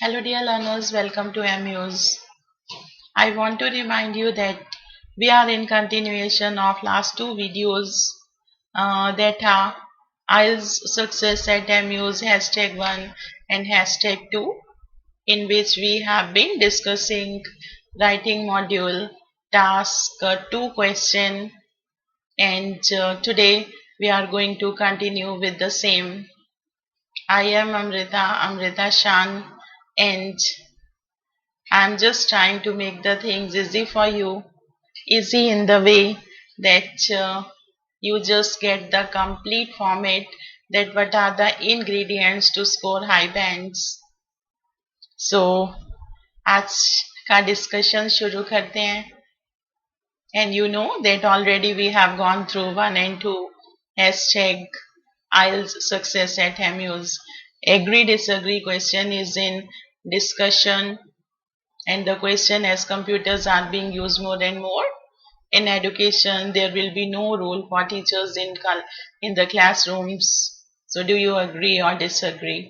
Hello dear learners, welcome to MUs. I want to remind you that we are in continuation of last two videos that are IELTS success at MUs #1 and #2, in which we have been discussing writing module task 2 question, and today we are going to continue with the same. I am Amrita Shan, and I'm just trying to make the things easy for you, easy in the way that you just get the complete format, that what are the ingredients to score high bands. So आज का discussion शुरू करते हैं. And you know that already we have gone through 1 and 2 #IELTS success at MUs. Agree disagree question is in discussion, and the question, as computers are being used more and more in education, there will be no role for teachers in the classrooms. So do you agree or disagree?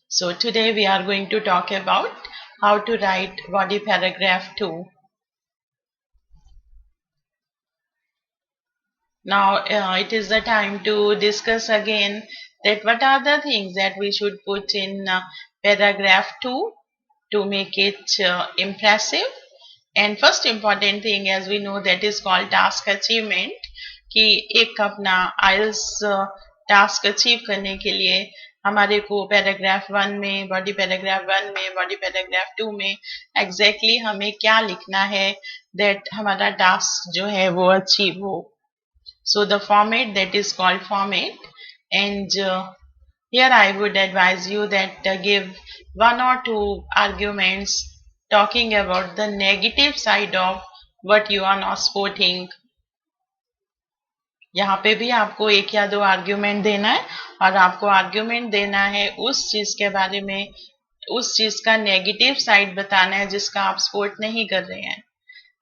So today we are going to talk about how to write body paragraph 2. Now it is the time to discuss again that what are the things that we should put in paragraph 2 to make it impressive. And first important thing, as we know, that is called task achievement, कि एक अपना IELTS task achieve करने के लिए हमारे को paragraph 1 में, body paragraph 1 में, बॉडी पैराग्राफ 2 में एग्जैक्टली हमें क्या लिखना है दैट हमारा टास्क जो है वो अचीव हो. So the format, that is called format, and here I would advise you that give 1 or 2 arguments talking about the negative side of what you are not supporting. यहाँ पे भी आपको 1 या 2 आर्ग्यूमेंट देना है, और आपको आर्ग्यूमेंट देना है उस चीज के बारे में, उस चीज का नेगेटिव साइड बताना है जिसका आप सपोर्ट नहीं कर रहे हैं.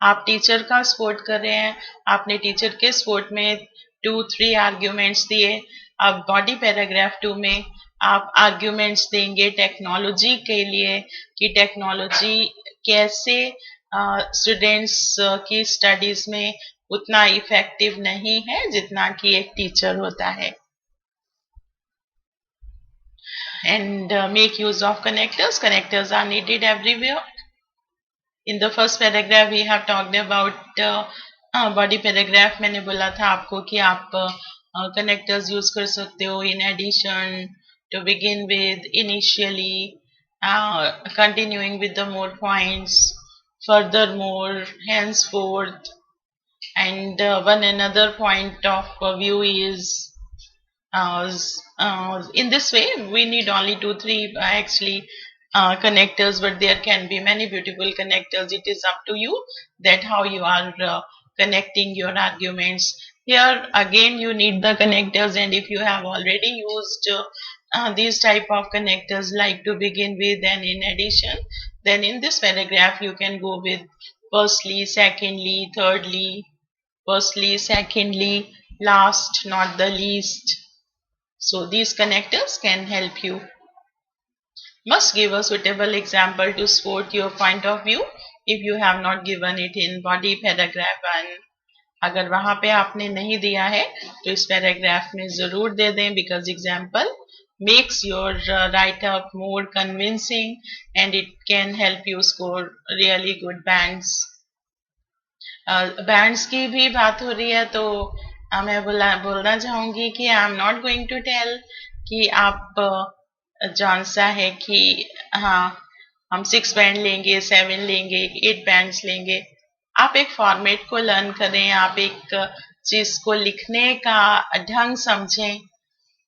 आप टीचर का सपोर्ट कर रहे हैं, आपने टीचर के सपोर्ट में 2-3 आर्ग्यूमेंट्स दिए. अब बॉडी पैराग्राफ 2 में आप आर्ग्यूमेंट्स देंगे टेक्नोलॉजी के लिए, कि टेक्नोलॉजी कैसे स्टूडेंट्स की स्टडीज में उतना इफेक्टिव नहीं है जितना कि एक टीचर होता है. And make use of connectors. Connectors are needed everywhere. In the first paragraph we have talked about body paragraph. मैंने बोला था आपको कि आप connectors use कर सकते हो in addition, to begin with, initially, continuing with the more points, furthermore, henceforth, and one another point of view is in this way we need only 2-3 actually connectors, but there can be many beautiful connectors. It is up to you that how you are connecting your arguments. Here again you need the connectors, and if you have already used these type of connectors like to begin with and in addition, then in this paragraph you can go with firstly, secondly, thirdly, firstly, secondly, last, not the least. So these connectors can help you. Must give a suitable example to support your point of view if you have not given it in body paragraph 1. अगर वहां पे आपने नहीं दिया है तो इस paragraph में जरूर दे दें, because example makes your write up more convincing and it can help you score really good bands. Bands की भी बात हो रही है तो मैं बोलना चाहूंगी कि I am not going to tell कि आप जौन सा है कि हाँ हम 6 बैंड लेंगे, 7 लेंगे, 8 बैंड्स लेंगे. आप एक फॉर्मेट को लर्न करें, आप एक चीज को लिखने का ढंग समझें,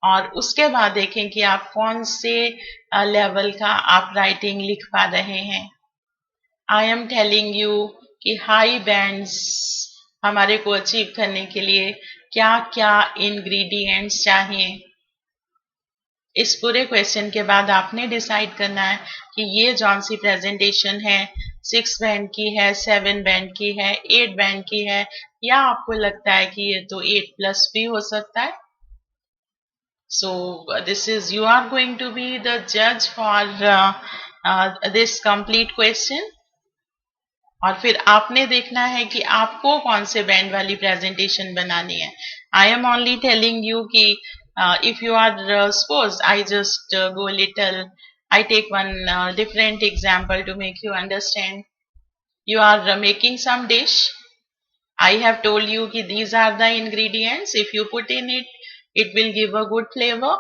और उसके बाद देखें कि आप कौन से लेवल का आप राइटिंग लिख पा रहे हैं. आई एम टेलिंग यू कि हाई बैंड्स हमारे को अचीव करने के लिए क्या क्या इंग्रेडिएंट्स चाहिए. इस पूरे क्वेश्चन के बाद आपने डिसाइड करना है कि ये जौन सी प्रेजेंटेशन है 6 बैंड की है, 7 बैंड की है, 8 बैंड की है, या आपको लगता है कि ये तो 8+ भी हो सकता है. So this is, you are going to be the judge for this complete question. और फिर आपने देखना है कि आपको कौन से बैंड वाली प्रेजेंटेशन बनानी है. I am only telling you कि if you are suppose I just go little, I take one different example to make you understand. You are making some dish. I have told you कि these are the ingredients. If you put in it, it will give a good flavor.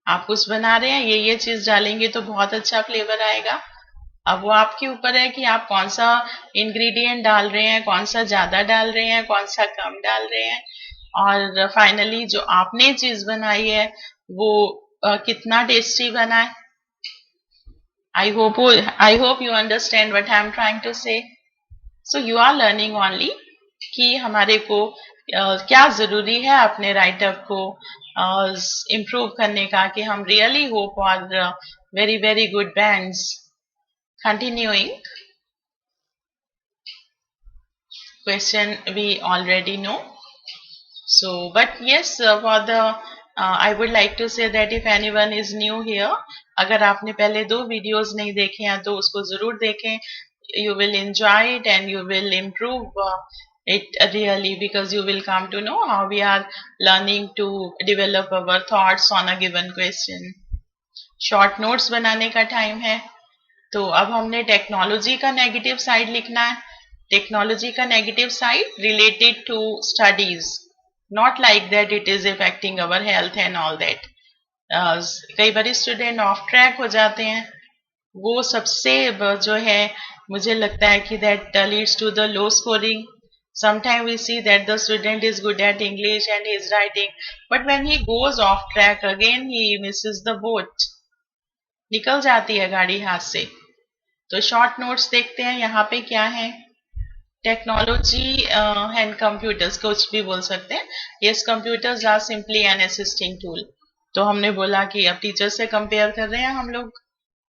आप कुछ बना रहे हैं, ये चीज डालेंगे तो बहुत अच्छा फ्लेवर आएगा. अब वो आपके ऊपर है कि आप कौन सा इंग्रेडिएंट डाल रहे हैं, कौन सा ज्यादा डाल रहे हैं, कौन सा कम डाल रहे हैं, और फाइनली जो आपने चीज बनाई है वो कितना टेस्टी बना है. I hope you understand what I am trying to say. So you are learning only कि हमारे को क्या जरूरी है अपने राइटअप को इम्प्रूव करने का, कि हम really hope for very very good bands. Continuing, question we already know. So, but yes, for the I would like to say that if anyone is new here, अगर आपने पहले 2 वीडियोस नहीं देखे हैं तो उसको जरूर देखें. You will enjoy it and you will improve it really, because you will come to know how we are learning to develop our thoughts on a given question. Short notes बनाने का time है. तो अब हमने technology का negative side लिखना है. Technology का negative side related to studies, not like that it is affecting our health and all that. कई बार स्टूडेंट ऑफ ट्रैक हो जाते हैं. वो सबसे जो है मुझे लगता है कि that leads to the low scoring. Sometimes we see that the student is good at English and he is writing, but when he goes off track again he misses the boat. निकल जाती है गाड़ी हाथ से. तो short notes देखते हैं यहाँ पे क्या है. टेक्नोलॉजी एंड कंप्यूटर्स, कुछ भी बोल सकते हैं. Yes, computers are simply an assisting tool. तो हमने बोला कि अब टीचर से कंपेयर कर रहे हैं हम लोग,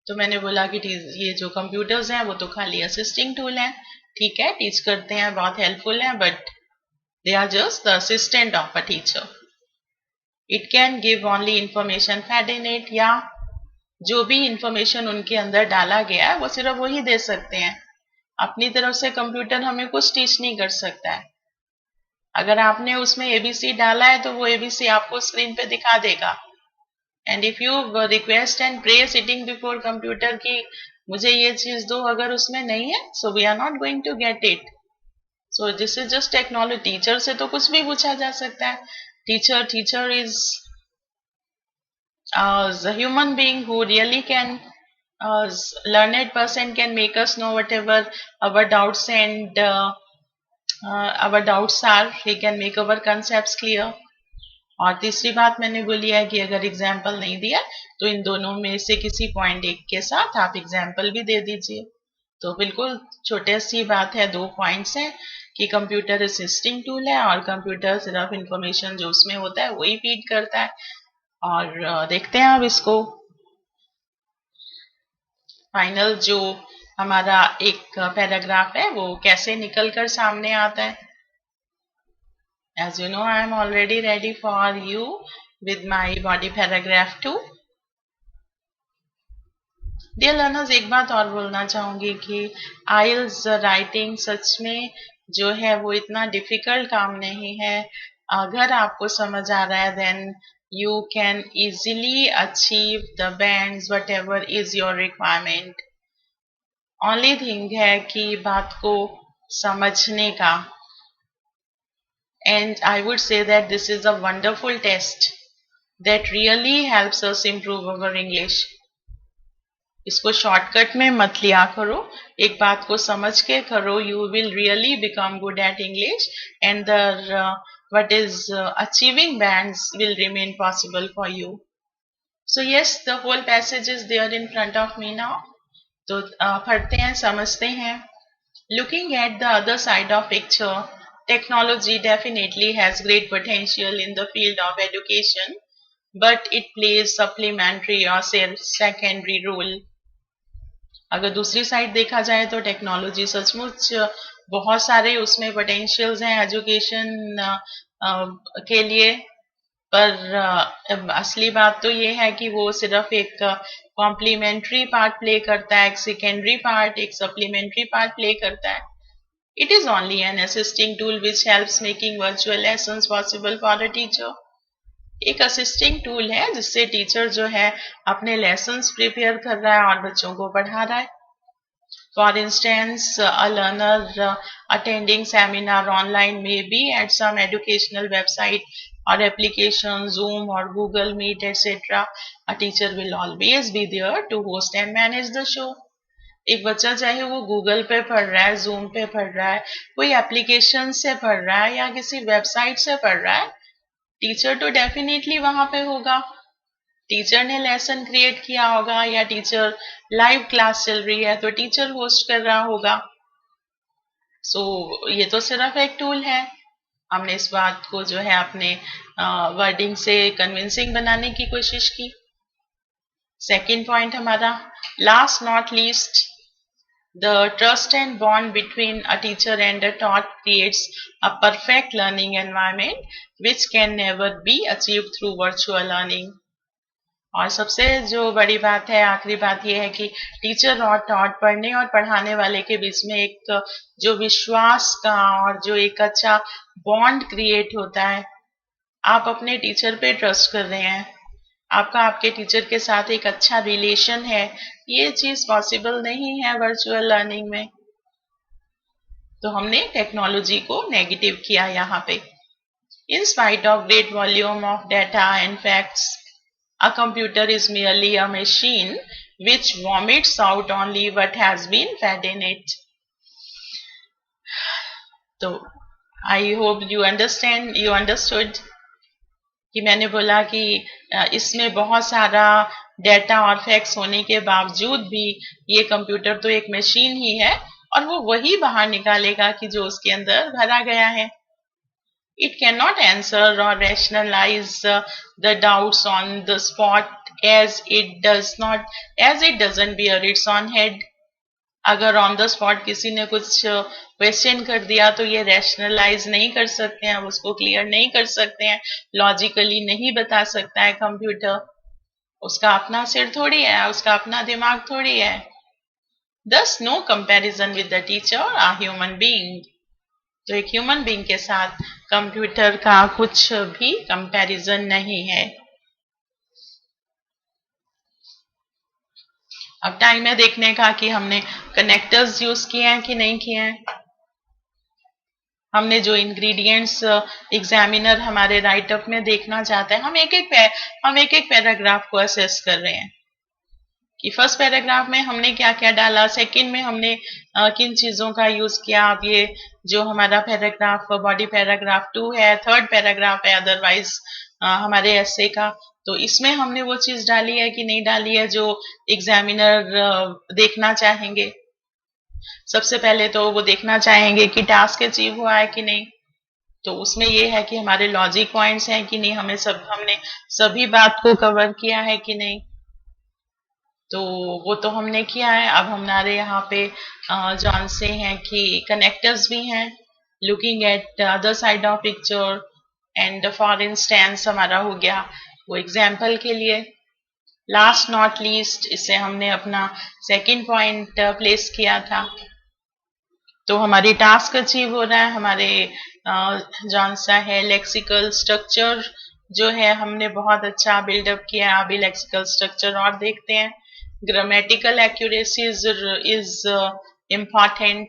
तो मैंने बोला कि ये जो कंप्यूटर्स हैं वो तो खाली असिस्टिंग टूल हैं. ठीक है, टीच करते हैं, बहुत हेल्पफुल हैं, but they are just the assistant of a teacher. It can give only information fed in it, या जो भी इंफॉर्मेशन उनके अंदर डाला गया है वो सिर्फ वही दे सकते हैं. अपनी तरफ से कंप्यूटर हमें कुछ टीच नहीं कर सकता है. अगर आपने उसमें एबीसी डाला है तो वो एबीसी आपको स्क्रीन पे दिखा देगा. And if you request and pray sitting before computer कि मुझे ये चीज दो, अगर उसमें नहीं है, so we are not going to get it. So this is just technology. Teacher से तो कुछ भी पूछा जा सकता है. Teacher is the human being who really can, learned person can make us know whatever our doubts and our doubts are. He can make our concepts clear. और तीसरी बात मैंने बोली है कि अगर एग्जाम्पल नहीं दिया तो इन दोनों में से किसी पॉइंट एक के साथ आप एग्जाम्पल भी दे दीजिए. तो बिल्कुल छोटे सी बात है, 2 पॉइंट्स हैं कि कंप्यूटर असिस्टिंग टूल है और कंप्यूटर सिर्फ इंफॉर्मेशन जो उसमें होता है वही फीड करता है. और देखते हैं अब इसको. फाइनल जो हमारा एक पैराग्राफ है वो कैसे निकल कर सामने आता है. As you know, I am already ready for you with my body paragraph 2. Dear learners, एक बात और बोलना चाहूंगी कि IELTS राइटिंग सच में जो है वो इतना डिफिकल्ट काम नहीं है. अगर आपको समझ आ रहा है then you can easily achieve the bands whatever is your requirement. Only thing है कि बात को समझने का. And I would say that this is a wonderful test that really helps us improve our English. इसको शॉर्टकट में मत लिया करो, एक बात को समझ के करो. You will really become good at English and the what is achieving bands will remain possible for you. So yes, the whole passage is there in front of me now. तो पढ़ते हैं, समझते हैं. Looking at the other side of picture, technology definitely has great potential in the field of education, but it plays supplementary or secondary role. अगर दूसरी side देखा जाए तो टेक्नोलॉजी सचमुच बहुत सारे उसमें पोटेंशियल्स हैं एजुकेशन के लिए, पर असली बात तो ये है कि वो सिर्फ एक कॉम्प्लीमेंट्री पार्ट प्ले करता है, एक सेकेंडरी पार्ट, एक सप्लीमेंट्री पार्ट प्ले करता है. It is only an assisting tool which helps making virtual lessons possible for a teacher. एक असिस्टिंग टूल है जिससे टीचर जो है अपने लेसन्स प्रिपेयर कर रहा है और बच्चों को पढ़ा रहा है. For instance, a learner attending seminar online may be at some educational website or application, Zoom or Google Meet, etc. A teacher will always be there to host and manage the show. एक बच्चा चाहे वो Google पे पढ़ रहा है, zoom पे पढ़ रहा है, कोई एप्लीकेशन से पढ़ रहा है या किसी वेबसाइट से पढ़ रहा है, टीचर तो डेफिनेटली वहां पे होगा. टीचर ने लेसन क्रिएट किया होगा या टीचर लाइव क्लास चल रही है तो टीचर होस्ट कर रहा होगा. सो ये तो सिर्फ एक टूल है. हमने इस बात को जो है अपने वर्डिंग से कन्विंसिंग बनाने की कोशिश की. सेकंड पॉइंट हमारा, last not least, the trust and bond between a teacher and a taught creates a perfect learning environment which can never be achieved through virtual learning. और सबसे जो बड़ी बात है, आखिरी बात यह है कि टीचर और टॉट, पढ़ने और पढ़ाने वाले के बीच में एक जो विश्वास का और जो एक अच्छा बॉन्ड क्रिएट होता है. आप अपने टीचर पे ट्रस्ट कर रहे हैं, आपका आपके टीचर के साथ एक अच्छा रिलेशन है. ये चीज पॉसिबल नहीं है वर्चुअल लर्निंग में. तो हमने टेक्नोलॉजी को नेगेटिव किया यहाँ पे. In spite of great volume of data and facts, a computer is merely a machine which vomits out only what has been fed in it. तो I hope you understood कि मैंने बोला कि इसमें बहुत सारा डेटा और फैक्ट्स होने के बावजूद भी ये कंप्यूटर तो एक मशीन ही है और वो वही बाहर निकालेगा कि जो उसके अंदर भरा गया है. It cannot answer or rationalize the doubts on the spot as it doesn't bear its own head. अगर ऑन द स्पॉट किसी ने कुछ क्वेश्चन कर दिया तो ये रैशनलाइज नहीं कर सकते हैं, उसको क्लियर नहीं कर सकते हैं, लॉजिकली नहीं बता सकता है कंप्यूटर. उसका अपना सिर थोड़ी है, उसका अपना दिमाग थोड़ी है. Thus no comparison with the teacher or a human being. तो एक ह्यूमन बीइंग के साथ कंप्यूटर का कुछ भी कंपैरिजन नहीं है. अब टाइम है देखने का कि हमने कनेक्टर्स यूज किए हैं कि नहीं किए हैं. हमने जो इंग्रेडिएंट्स एग्जामिनर हमारे राइटअप में देखना चाहते हैं, हम एक एक पैराग्राफ को असेस कर रहे हैं कि फर्स्ट पैराग्राफ में हमने क्या क्या डाला, सेकंड में हमने किन चीजों का यूज किया. अब ये जो हमारा पैराग्राफ बॉडी पैराग्राफ 2 है, थर्ड पैराग्राफ है अदरवाइज हमारे एसे का, तो इसमें हमने वो चीज डाली है कि नहीं डाली है जो एग्जामिनर देखना चाहेंगे. सबसे पहले तो वो देखना चाहेंगे कि टास्क अचीव हुआ है कि नहीं. तो उसमें ये है कि हमारे लॉजिक पॉइंट्स हैं कि नहीं, हमने सभी बात को कवर किया है कि नहीं. तो वो तो हमने किया है. अब हमारे यहाँ पे जानते हैं कि कनेक्टर्स भी हैं. Looking at other side of picture and for instance हमारा हो गया वो एग्जाम्पल के लिए. लास्ट नॉट लीस्ट, इससे हमने अपना सेकंड पॉइंट प्लेस किया था. तो हमारी टास्क अचीव हो रहा है. हमारे जौन सा है लेक्सिकल स्ट्रक्चर जो है हमने बहुत अच्छा बिल्डअप किया. अभी लेक्सिकल स्ट्रक्चर और देखते हैं. Grammatical accuracy is important.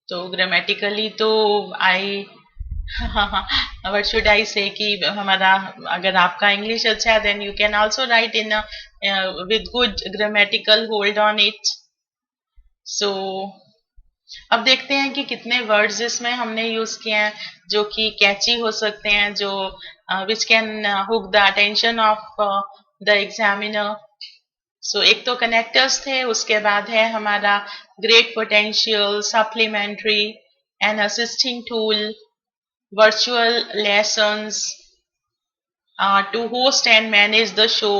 तो ग्रामेटिकली तो व्हाट शुड आई से कि हमारा, अगर आपका इंग्लिश अच्छा है then you can also write in with good grammatical hold on it. So अब देखते हैं कि कितने वर्ड्स इसमें हमने यूज किए हैं जो कि कैची हो सकते हैं, जो which can hook the attention of the examiner. So एक तो कनेक्टर्स थे, उसके बाद है हमारा great potential, supplementary, an assisting tool, virtual lessons, to host and manage the show.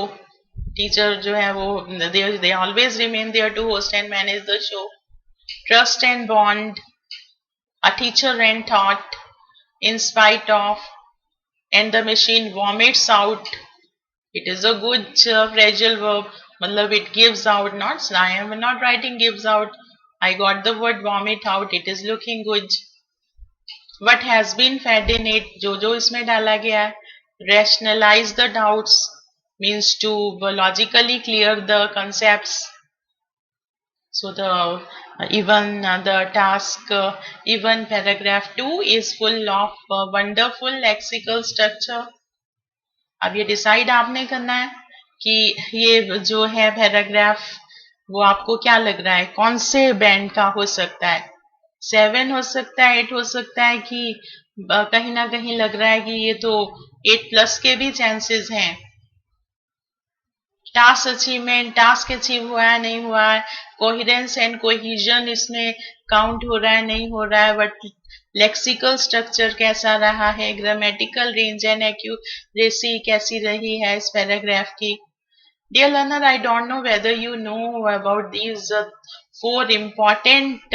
Teacher जो है वो they always remain there to host and manage the show. Trust and bond, a teacher and taught, in spite of, and the machine vomits out. It is a good phrasal verb. Matlab it gives out, not I am not writing gives out. I got the word vomit out. It is looking good. What has been fed in it, जो इसमें डाला गया है. Rationalize the doubts means to logically clear the concepts. So the the task, even paragraph 2 is full of wonderful lexical structure. अब ये decide आपने करना है कि ये जो है पैराग्राफ वो आपको क्या लग रहा है, कौन से बैंड का हो सकता है. 7 हो सकता है, 8 हो सकता है, कि कहीं ना कहीं लग रहा है कि ये तो 8+ के भी चांसेस हैं. टास्क अचीवमेंट, टास्क अचीव हुआ है नहीं हुआ है, कोहिरेंस एंड कोहिजन इसमें काउंट हो रहा है नहीं हो रहा है, बट लेक्सिकल स्ट्रक्चर कैसा रहा है, ग्रामेटिकल रेंज एंड एक्यूरेसी कैसी रही है इस पैराग्राफ की. Dear learner, I don't know whether you know about these 4 important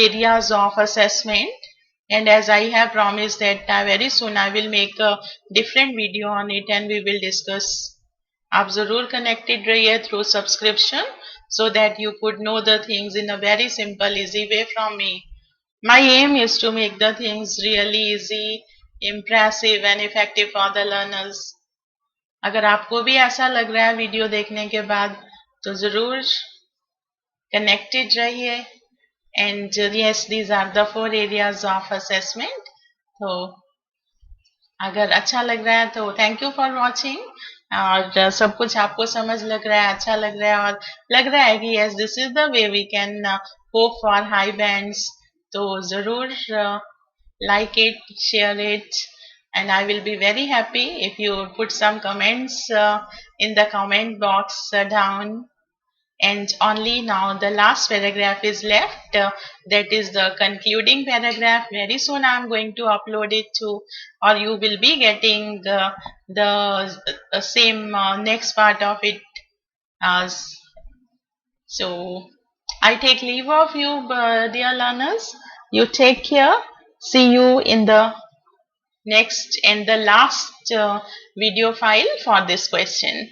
areas of assessment, and as I have promised that very soon I will make a different video on it and we will discuss. आप जरूर connected रहिए through subscription so that you could know the things in a very simple, easy way from me. My aim is to make the things really easy, impressive and effective for the learners. अगर आपको भी ऐसा लग रहा है video देखने के बाद तो जरूर कनेक्टेड रहिए. And yes, these are the 4 areas of assessment. तो अगर अच्छा लग रहा है तो थैंक यू फॉर वॉचिंग. और सब कुछ आपको समझ लग रहा है, अच्छा लग रहा है और लग रहा है कि yes this is the way we can hope for high bands, तो जरूर like it, share it, and I will be very happy if you put some comments in the comment box down. And only now the last paragraph is left, that is the concluding paragraph. Very soon I am going to upload it to, or you will be getting the same next part of it. As so I take leave of you, dear learners. You take care. See you in the next and the last video file for this question.